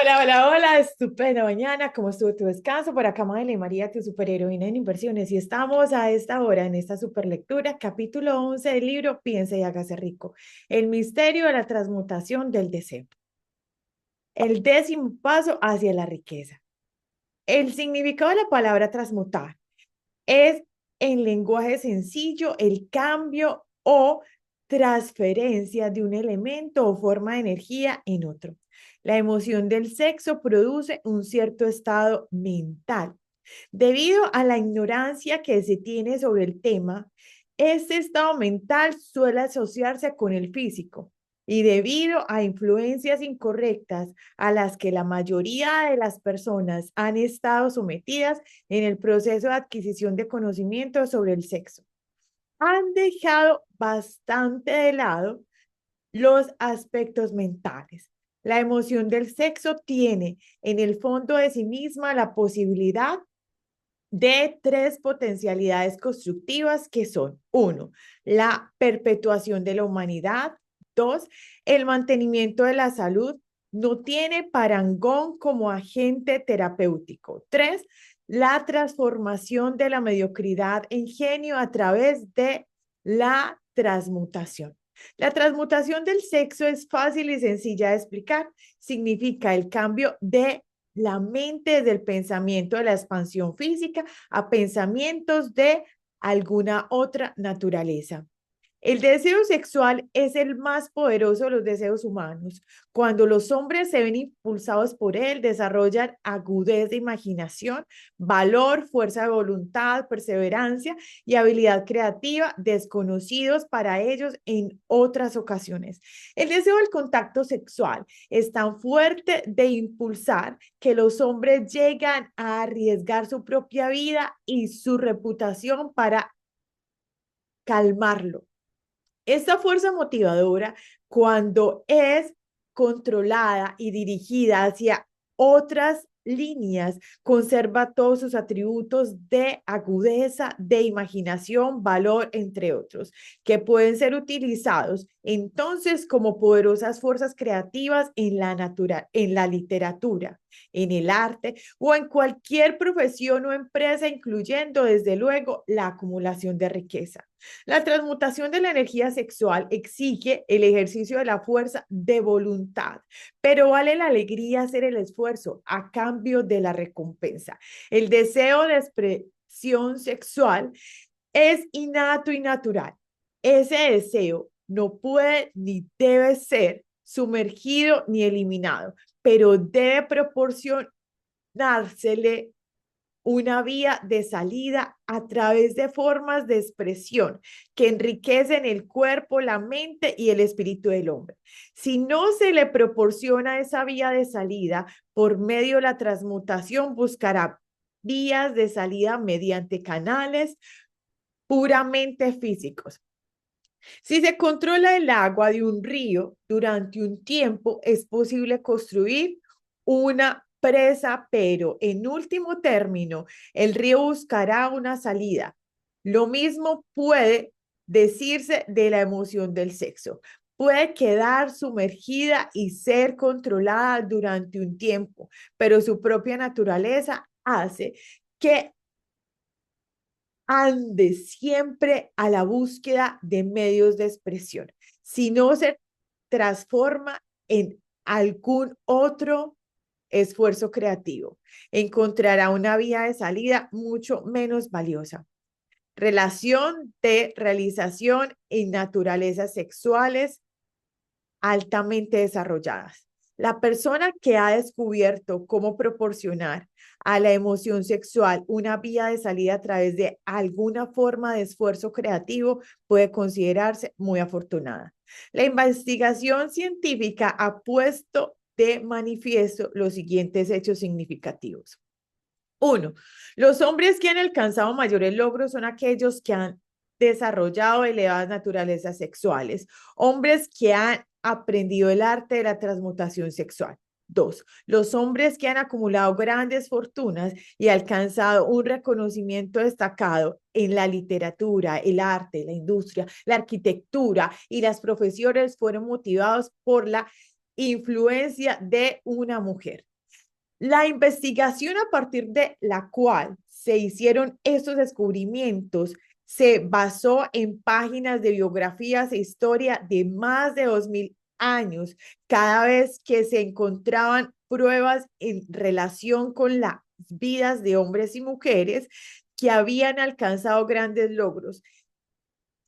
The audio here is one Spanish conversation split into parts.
Hola, hola, hola, estupenda mañana. ¿Cómo estuvo tu descanso? Por acá, Madeleine María, tu superheroína en inversiones. Y estamos a esta hora en esta superlectura, capítulo 11 del libro Piense y hágase rico. El misterio de la transmutación del deseo. El décimo paso hacia la riqueza. El significado de la palabra transmutar es en lenguaje sencillo el cambio o transferencia de un elemento o forma de energía en otro. La emoción del sexo produce un cierto estado mental. Debido a la ignorancia que se tiene sobre el tema, este estado mental suele asociarse con el físico y debido a influencias incorrectas a las que la mayoría de las personas han estado sometidas en el proceso de adquisición de conocimiento sobre el sexo, han dejado bastante de lado los aspectos mentales. La emoción del sexo tiene en el fondo de sí misma la posibilidad de tres potencialidades constructivas que son, uno, la perpetuación de la humanidad, dos, el mantenimiento de la salud, no tiene parangón como agente terapéutico, tres, la transformación de la mediocridad en genio a través de la transmutación. La transmutación del sexo es fácil y sencilla de explicar. Significa el cambio de la mente desde el pensamiento de la expansión física a pensamientos de alguna otra naturaleza. El deseo sexual es el más poderoso de los deseos humanos. Cuando los hombres se ven impulsados por él, desarrollan agudez de imaginación, valor, fuerza de voluntad, perseverancia y habilidad creativa desconocidos para ellos en otras ocasiones. El deseo del contacto sexual es tan fuerte de impulsar que los hombres llegan a arriesgar su propia vida y su reputación para calmarlo. Esta fuerza motivadora, cuando es controlada y dirigida hacia otras líneas, conserva todos sus atributos de agudeza, de imaginación, valor, entre otros, que pueden ser utilizados entonces como poderosas fuerzas creativas en la literatura, en el arte o en cualquier profesión o empresa, incluyendo desde luego la acumulación de riqueza. La transmutación de la energía sexual exige el ejercicio de la fuerza de voluntad, pero vale la alegría hacer el esfuerzo a cambio de la recompensa. El deseo de expresión sexual es innato y natural. Ese deseo no puede ni debe ser sumergido ni eliminado, pero debe proporcionársele una vía de salida a través de formas de expresión que enriquecen el cuerpo, la mente y el espíritu del hombre. Si no se le proporciona esa vía de salida por medio de la transmutación, buscará vías de salida mediante canales puramente físicos. Si se controla el agua de un río durante un tiempo, es posible construir una presa, pero en último término, el río buscará una salida. Lo mismo puede decirse de la emoción del sexo. Puede quedar sumergida y ser controlada durante un tiempo, pero su propia naturaleza hace que ande siempre a la búsqueda de medios de expresión. Si no se transforma en algún otro esfuerzo creativo, encontrará una vía de salida mucho menos valiosa. Relación de realización y naturalezas sexuales altamente desarrolladas. La persona que ha descubierto cómo proporcionar a la emoción sexual una vía de salida a través de alguna forma de esfuerzo creativo puede considerarse muy afortunada. La investigación científica ha puesto de manifiesto los siguientes hechos significativos. Uno, los hombres que han alcanzado mayores logros son aquellos que han desarrollado elevadas naturalezas sexuales, hombres que han aprendido el arte de la transmutación sexual. Dos, los hombres que han acumulado grandes fortunas y alcanzado un reconocimiento destacado en la literatura, el arte, la industria, la arquitectura y las profesiones fueron motivados por la influencia de una mujer. La investigación a partir de la cual se hicieron estos descubrimientos se basó en páginas de biografías e historia de más de 2000 años, cada vez que se encontraban pruebas en relación con las vidas de hombres y mujeres que habían alcanzado grandes logros.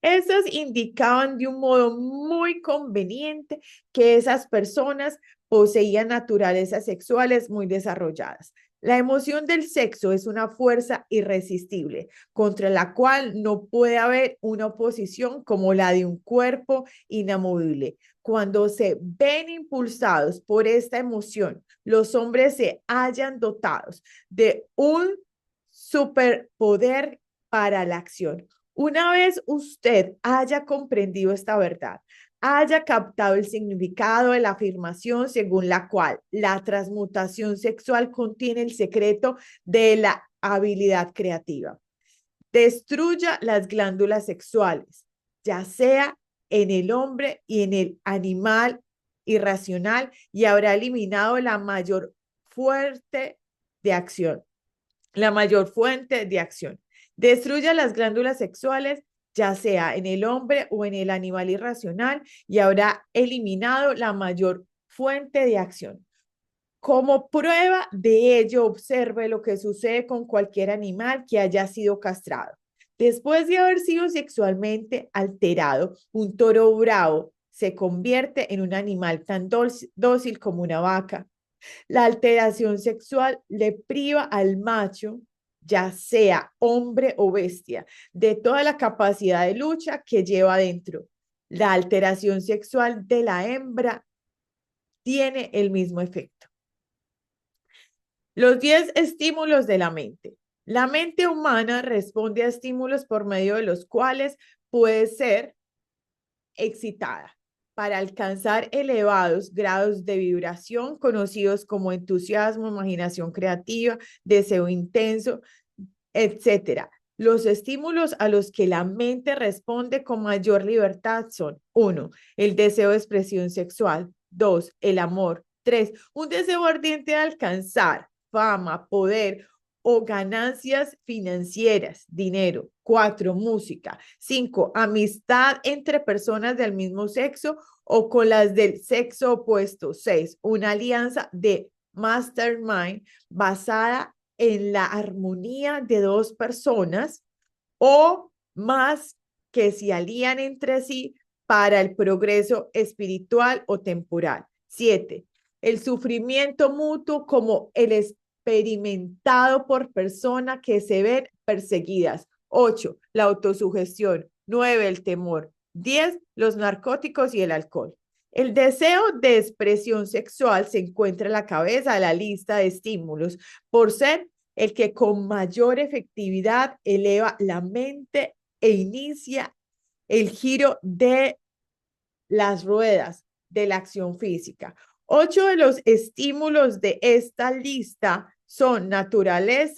Estos indicaban de un modo muy conveniente que esas personas poseían naturalezas sexuales muy desarrolladas. La emoción del sexo es una fuerza irresistible contra la cual no puede haber una oposición como la de un cuerpo inamovible. Cuando se ven impulsados por esta emoción, los hombres se hallan dotados de un superpoder para la acción. Una vez usted haya comprendido esta verdad, haya captado el significado de la afirmación según la cual la transmutación sexual contiene el secreto de la habilidad creativa. Destruya las glándulas sexuales, ya sea en el hombre y en el animal irracional, y habrá eliminado la mayor fuerte de acción la mayor fuente de acción. Destruya las glándulas sexuales, ya sea en el hombre o en el animal irracional, y habrá eliminado la mayor fuente de acción. Como prueba de ello, observe lo que sucede con cualquier animal que haya sido castrado. Después de haber sido sexualmente alterado, un toro bravo se convierte en un animal tan dócil como una vaca. La alteración sexual le priva al macho, ya sea hombre o bestia, de toda la capacidad de lucha que lleva dentro. La alteración sexual de la hembra tiene el mismo efecto. Los 10 estímulos de la mente. La mente humana responde a estímulos por medio de los cuales puede ser excitada para alcanzar elevados grados de vibración conocidos como entusiasmo, imaginación creativa, deseo intenso, etcétera. Los estímulos a los que la mente responde con mayor libertad son: 1, el deseo de expresión sexual; 2, el amor; 3, un deseo ardiente de alcanzar fama, poder o ganancias financieras, dinero; 4, música; 5, amistad entre personas del mismo sexo o con las del sexo opuesto; 6, una alianza de mastermind basada en la armonía de dos personas o más que se alían entre sí para el progreso espiritual o temporal. 7, el sufrimiento mutuo como el experimentado por personas que se ven perseguidas. 8, la autosugestión. 9, el temor. 10, los narcóticos y el alcohol. El deseo de expresión sexual se encuentra en la cabeza de la lista de estímulos por ser el que con mayor efectividad eleva la mente e inicia el giro de las ruedas de la acción física. 8 de los estímulos de esta lista son naturales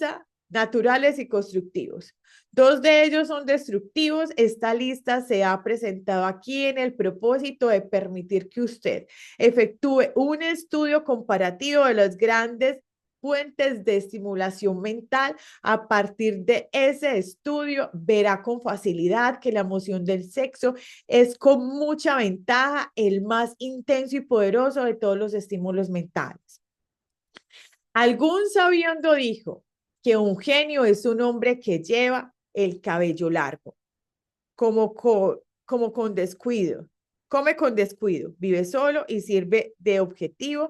y constructivos. 2 de ellos son destructivos. Esta lista se ha presentado aquí en el propósito de permitir que usted efectúe un estudio comparativo de las grandes fuentes de estimulación mental. A partir de ese estudio, verá con facilidad que la emoción del sexo es con mucha ventaja el más intenso y poderoso de todos los estímulos mentales. Algún sabiendo dijo que un genio es un hombre que lleva el cabello largo, como con descuido, come con descuido, vive solo y sirve de objetivo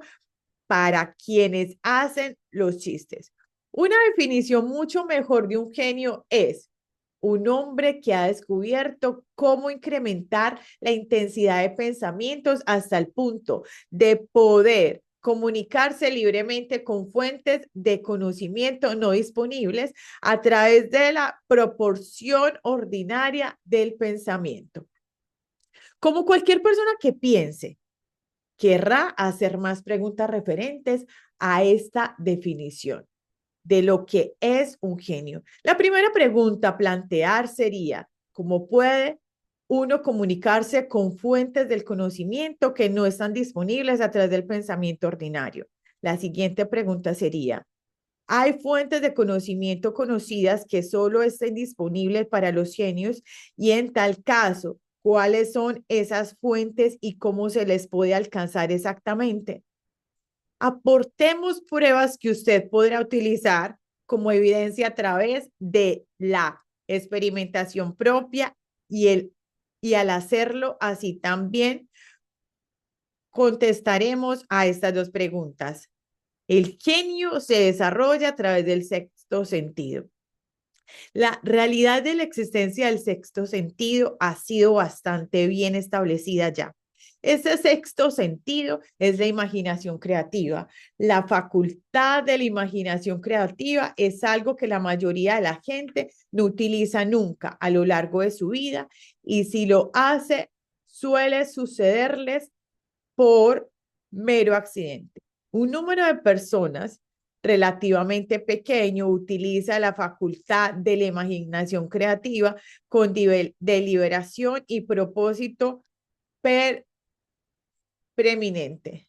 para quienes hacen los chistes. Una definición mucho mejor de un genio es un hombre que ha descubierto cómo incrementar la intensidad de pensamientos hasta el punto de poder comunicarse libremente con fuentes de conocimiento no disponibles a través de la proporción ordinaria del pensamiento. Como cualquier persona que piense, querrá hacer más preguntas referentes a esta definición de lo que es un genio. La primera pregunta a plantear sería: ¿cómo puede uno comunicarse con fuentes del conocimiento que no están disponibles a través del pensamiento ordinario? La siguiente pregunta sería, ¿hay fuentes de conocimiento conocidas que solo estén disponibles para los genios? Y en tal caso, ¿cuáles son esas fuentes y cómo se les puede alcanzar exactamente? Aportemos pruebas que usted podrá utilizar como evidencia a través de la experimentación propia y al hacerlo así también contestaremos a estas dos preguntas. El genio se desarrolla a través del sexto sentido. La realidad de la existencia del sexto sentido ha sido bastante bien establecida ya. Ese sexto sentido es la imaginación creativa. La facultad de la imaginación creativa es algo que la mayoría de la gente no utiliza nunca a lo largo de su vida y si lo hace, suele sucederles por mero accidente. Un número de personas relativamente pequeño utiliza la facultad de la imaginación creativa con deliberación y propósito preeminente,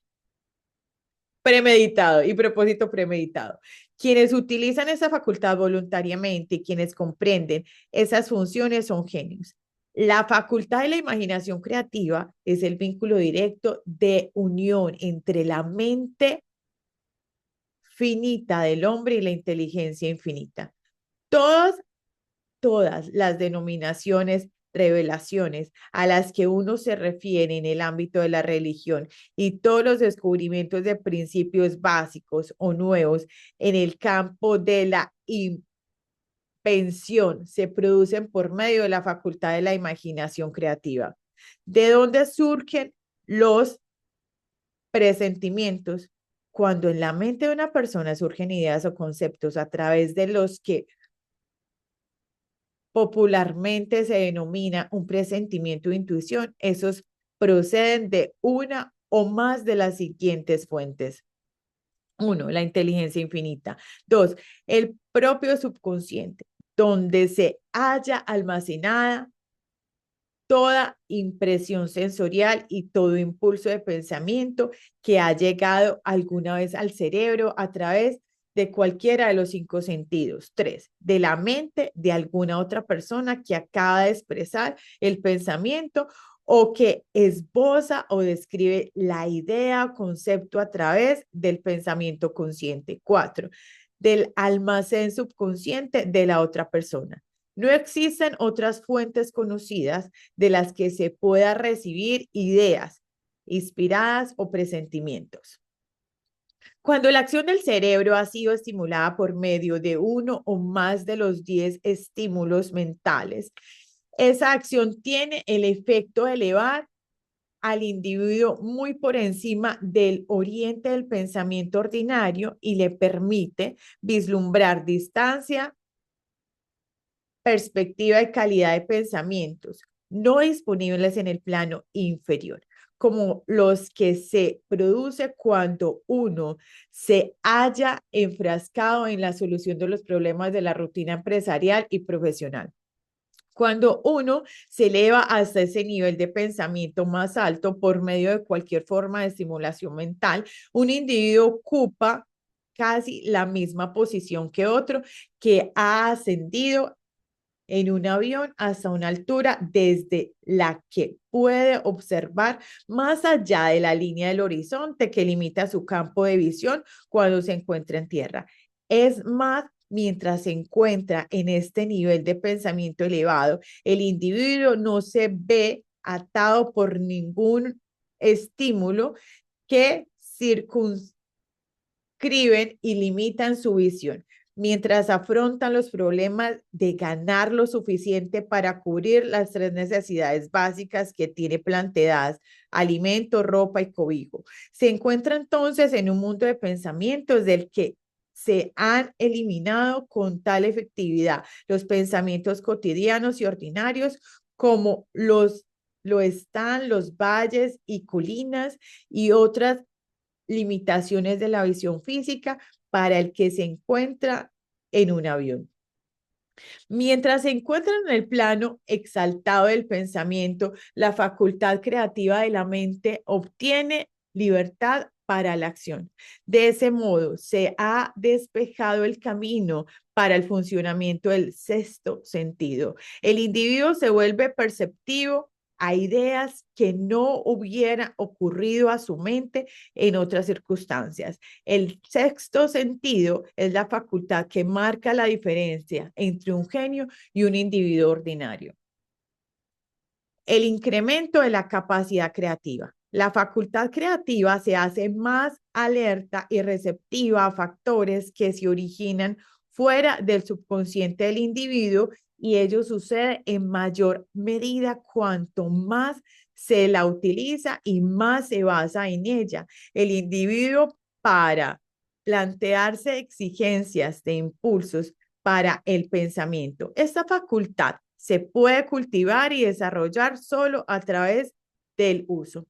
premeditado y propósito premeditado. Quienes utilizan esa facultad voluntariamente y quienes comprenden esas funciones son genios. La facultad de la imaginación creativa es el vínculo directo de unión entre la mente finita del hombre y la inteligencia infinita. Todas, todas las denominaciones, revelaciones a las que uno se refiere en el ámbito de la religión y todos los descubrimientos de principios básicos o nuevos en el campo de la invención se producen por medio de la facultad de la imaginación creativa. ¿De dónde surgen los presentimientos? Cuando en la mente de una persona surgen ideas o conceptos a través de los que popularmente se denomina un presentimiento o intuición, esos proceden de una o más de las siguientes fuentes. Uno, la inteligencia infinita. Dos, el propio subconsciente, donde se halla almacenada toda impresión sensorial y todo impulso de pensamiento que ha llegado alguna vez al cerebro a través de cualquiera de los cinco sentidos. Tres, de la mente de alguna otra persona que acaba de expresar el pensamiento o que esboza o describe la idea o concepto a través del pensamiento consciente. Cuatro, del almacén subconsciente de la otra persona. No existen otras fuentes conocidas de las que se pueda recibir ideas inspiradas o presentimientos. Cuando la acción del cerebro ha sido estimulada por medio de uno o más de los 10 estímulos mentales, esa acción tiene el efecto de elevar al individuo muy por encima del oriente del pensamiento ordinario y le permite vislumbrar distancia, perspectiva y calidad de pensamientos no disponibles en el plano inferior, como los que se produce cuando uno se halla enfrascado en la solución de los problemas de la rutina empresarial y profesional. Cuando uno se eleva hasta ese nivel de pensamiento más alto por medio de cualquier forma de estimulación mental, un individuo ocupa casi la misma posición que otro que ha ascendido en un avión hasta una altura desde la que puede observar más allá de la línea del horizonte que limita su campo de visión cuando se encuentra en tierra. Es más, mientras se encuentra en este nivel de pensamiento elevado, el individuo no se ve atado por ningún estímulo que circunscriben y limitan su visión mientras afrontan los problemas de ganar lo suficiente para cubrir las tres necesidades básicas que tiene planteadas: alimento, ropa y cobijo. Se encuentra entonces en un mundo de pensamientos del que se han eliminado con tal efectividad los pensamientos cotidianos y ordinarios como lo están los valles y colinas y otras limitaciones de la visión física para el que se encuentra en un avión. Mientras se encuentra en el plano exaltado del pensamiento, la facultad creativa de la mente obtiene libertad para la acción. De ese modo, se ha despejado el camino para el funcionamiento del sexto sentido. El individuo se vuelve perceptivo a ideas que no hubieran ocurrido a su mente en otras circunstancias. El sexto sentido es la facultad que marca la diferencia entre un genio y un individuo ordinario. El incremento de la capacidad creativa. La facultad creativa se hace más alerta y receptiva a factores que se originan fuera del subconsciente del individuo y ello sucede en mayor medida cuanto más se la utiliza y más se basa en ella. El individuo para plantearse exigencias de impulsos para el pensamiento. Esta facultad se puede cultivar y desarrollar solo a través del uso.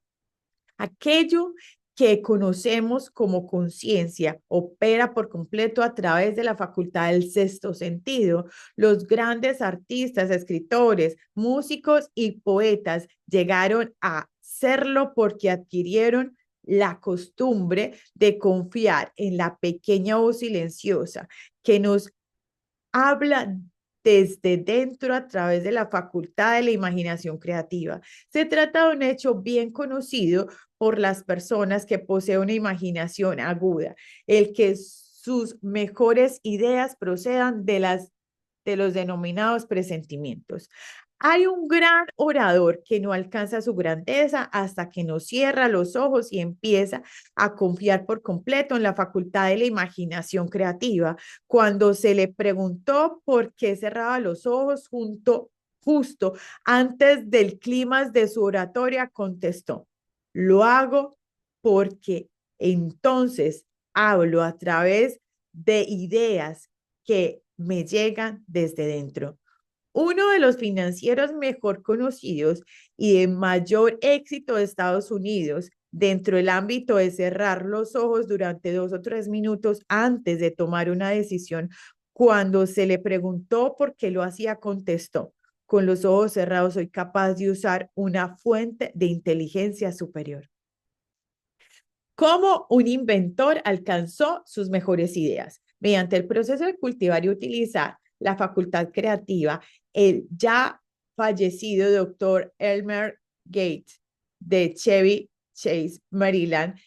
Aquello que conocemos como conciencia opera por completo a través de la facultad del sexto sentido. Los grandes artistas, escritores, músicos y poetas llegaron a serlo porque adquirieron la costumbre de confiar en la pequeña voz silenciosa que nos habla desde dentro a través de la facultad de la imaginación creativa. Se trata de un hecho bien conocido por las personas que poseen una imaginación aguda, el que sus mejores ideas procedan de los denominados presentimientos. Hay un gran orador que no alcanza su grandeza hasta que no cierra los ojos y empieza a confiar por completo en la facultad de la imaginación creativa. Cuando se le preguntó por qué cerraba los ojos justo antes del clímax de su oratoria, contestó: lo hago porque entonces hablo a través de ideas que me llegan desde dentro. Uno de los financieros mejor conocidos y de mayor éxito de Estados Unidos dentro del ámbito de cerrar los ojos durante 2 o 3 minutos antes de tomar una decisión, cuando se le preguntó por qué lo hacía, contestó: con los ojos cerrados soy capaz de usar una fuente de inteligencia superior. ¿Cómo un inventor alcanzó sus mejores ideas? Mediante el proceso de cultivar y utilizar la facultad creativa, el ya fallecido doctor Elmer Gates de Chevy Chase, Maryland,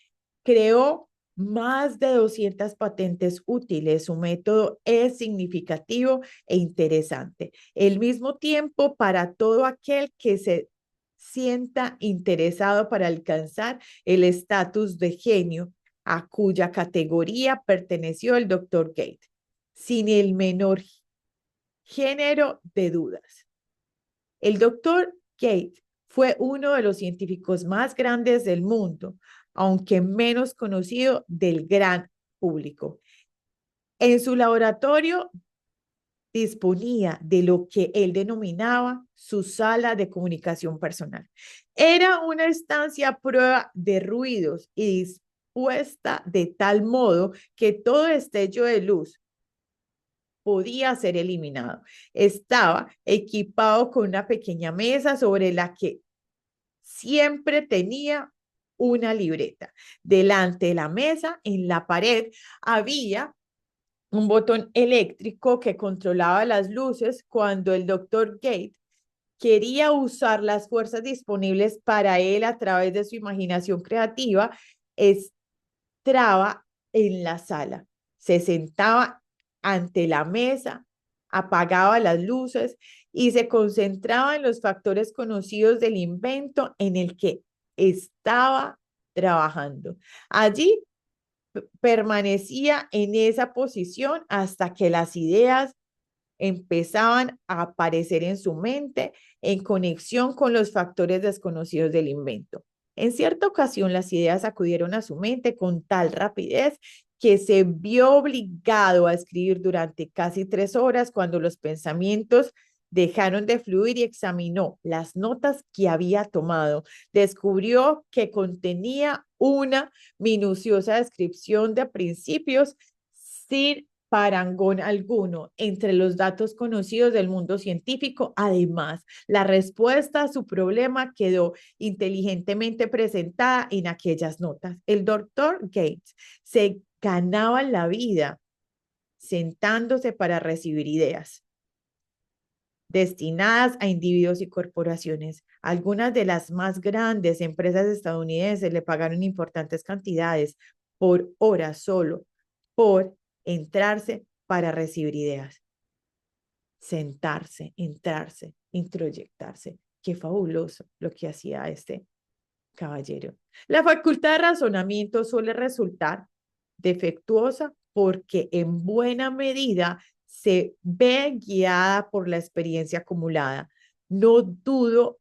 creó más de 200 patentes útiles. Su método es significativo e interesante. Al mismo tiempo, para todo aquel que se sienta interesado para alcanzar el estatus de genio a cuya categoría perteneció el doctor Gates, sin el menor género de dudas. El doctor Gates fue uno de los científicos más grandes del mundo, aunque menos conocido del gran público. En su laboratorio disponía de lo que él denominaba su sala de comunicación personal. Era una estancia a prueba de ruidos y dispuesta de tal modo que todo destello de luz podía ser eliminado. Estaba equipado con una pequeña mesa sobre la que siempre tenía una libreta. Delante de la mesa, en la pared, había un botón eléctrico que controlaba las luces cuando el doctor Gates quería usar las fuerzas disponibles para él a través de su imaginación creativa. Entraba en la sala, se sentaba ante la mesa, apagaba las luces y se concentraba en los factores conocidos del invento en el que estaba trabajando. Allí permanecía en esa posición hasta que las ideas empezaban a aparecer en su mente en conexión con los factores desconocidos del invento. En cierta ocasión, las ideas acudieron a su mente con tal rapidez que se vio obligado a escribir durante casi 3 horas. Cuando los pensamientos dejaron de fluir y examinó las notas que había tomado, descubrió que contenía una minuciosa descripción de principios sin parangón alguno entre los datos conocidos del mundo científico. Además, la respuesta a su problema quedó inteligentemente presentada en aquellas notas. El doctor Gates se ganaba la vida sentándose para recibir ideas destinadas a individuos y corporaciones. Algunas de las más grandes empresas estadounidenses le pagaron importantes cantidades por hora solo por entrarse para recibir ideas, sentarse, entrarse, introyectarse. Qué fabuloso lo que hacía este caballero. La facultad de razonamiento suele resultar defectuosa porque en buena medida se ve guiada por la experiencia acumulada. No dudo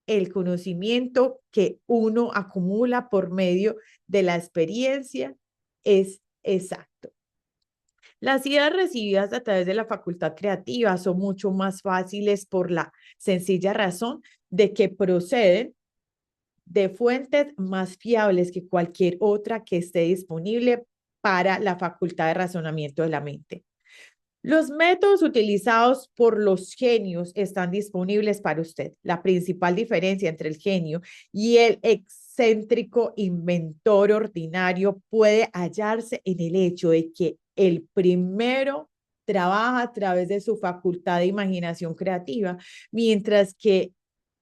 el conocimiento que uno acumula por medio de la experiencia es exacto. Las ideas recibidas a través de la facultad creativa son mucho más fáciles por la sencilla razón de que proceden de fuentes más fiables que cualquier otra que esté disponible para la facultad de razonamiento de la mente. Los métodos utilizados por los genios están disponibles para usted. La principal diferencia entre el genio y el excéntrico inventor ordinario puede hallarse en el hecho de que el primero trabaja a través de su facultad de imaginación creativa, mientras que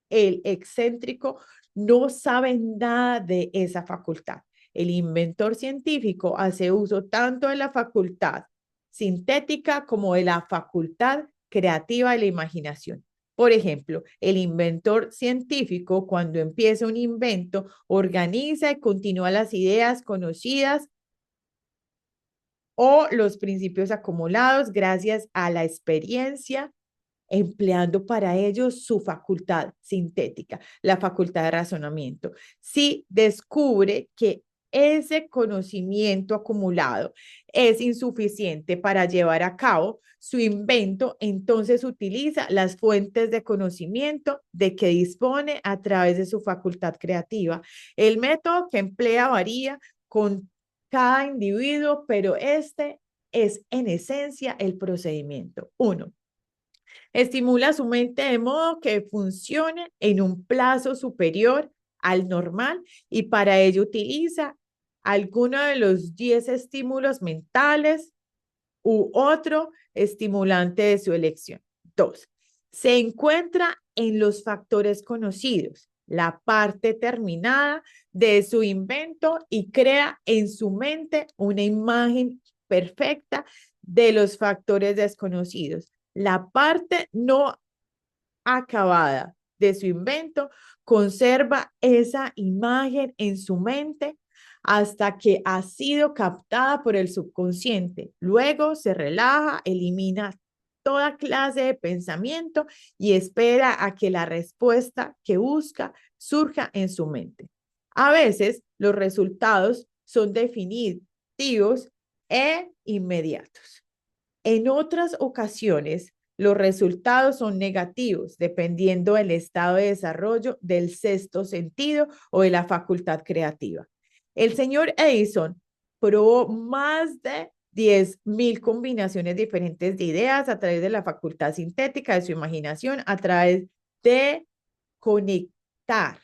el excéntrico no sabe nada de esa facultad. El inventor científico hace uso tanto de la facultad sintética como de la facultad creativa de la imaginación. Por ejemplo, el inventor científico, cuando empieza un invento, organiza y continúa las ideas conocidas o los principios acumulados gracias a la experiencia, empleando para ello su facultad sintética, la facultad de razonamiento. Si descubre que ese conocimiento acumulado es insuficiente para llevar a cabo su invento, entonces utiliza las fuentes de conocimiento de que dispone a través de su facultad creativa. El método que emplea varía con cada individuo, pero este es en esencia el procedimiento. Uno, estimula su mente de modo que funcione en un plazo superior al normal y para ello utiliza alguno de los 10 estímulos mentales u otro estimulante de su elección. Dos, se encuentra en los factores conocidos, la parte terminada de su invento y crea en su mente una imagen perfecta de los factores desconocidos. La parte no acabada de su invento conserva esa imagen en su mente hasta que ha sido captada por el subconsciente. Luego se relaja, elimina toda clase de pensamiento y espera a que la respuesta que busca surja en su mente. A veces los resultados son definitivos e inmediatos. En otras ocasiones, los resultados son negativos, dependiendo del estado de desarrollo del sexto sentido o de la facultad creativa. El señor Edison probó más de 10.000 combinaciones diferentes de ideas a través de la facultad sintética de su imaginación, a través de conectar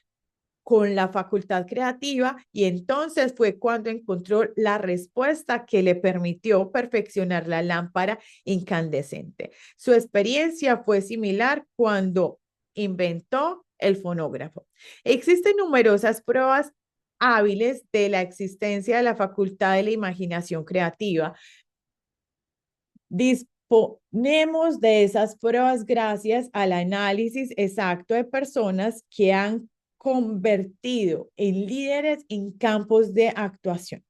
con la facultad creativa y entonces fue cuando encontró la respuesta que le permitió perfeccionar la lámpara incandescente. Su experiencia fue similar cuando inventó el fonógrafo. Existen numerosas pruebas hábiles de la existencia de la facultad de la imaginación creativa. Disponemos de esas pruebas gracias al análisis exacto de personas que han convertido en líderes en campos de actuación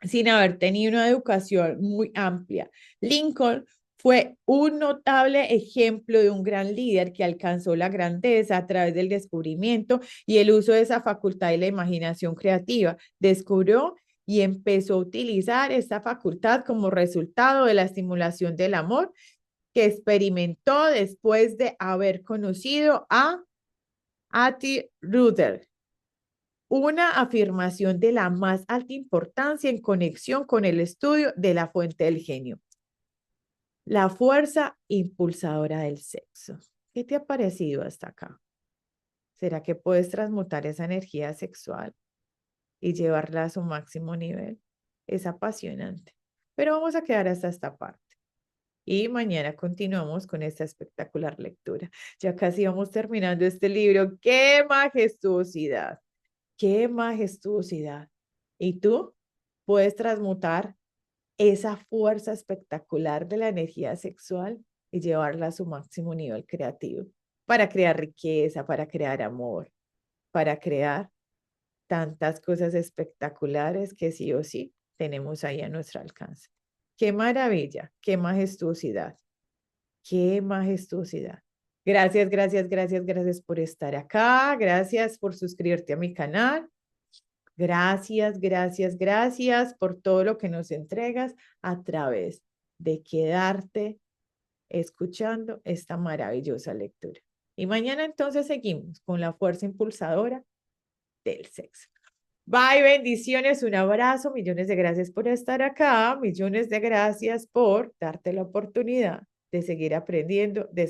sin haber tenido una educación muy amplia. Lincoln fue un notable ejemplo de un gran líder que alcanzó la grandeza a través del descubrimiento y el uso de esa facultad de la imaginación creativa. Descubrió y empezó a utilizar esta facultad como resultado de la estimulación del amor que experimentó después de haber conocido a Ati Ruther, una afirmación de la más alta importancia en conexión con el estudio de la fuente del genio. La fuerza impulsadora del sexo. ¿Qué te ha parecido hasta acá? ¿Será que puedes transmutar esa energía sexual y llevarla a su máximo nivel? Es apasionante. Pero vamos a quedar hasta esta parte. Y mañana continuamos con esta espectacular lectura. Ya casi vamos terminando este libro. ¡Qué majestuosidad! ¡Qué majestuosidad! ¿Y tú puedes transmutar esa fuerza espectacular de la energía sexual y llevarla a su máximo nivel creativo para crear riqueza, para crear amor, para crear tantas cosas espectaculares que sí o sí tenemos ahí a nuestro alcance? ¡Qué maravilla! ¡Qué majestuosidad! ¡Qué majestuosidad! Gracias, gracias, gracias, gracias por estar acá. Gracias por suscribirte a mi canal. Gracias, gracias, gracias por todo lo que nos entregas a través de quedarte escuchando esta maravillosa lectura. Y mañana entonces seguimos con la fuerza impulsadora del sexo. Bye, bendiciones, un abrazo, millones de gracias por estar acá, millones de gracias por darte la oportunidad de seguir aprendiendo, de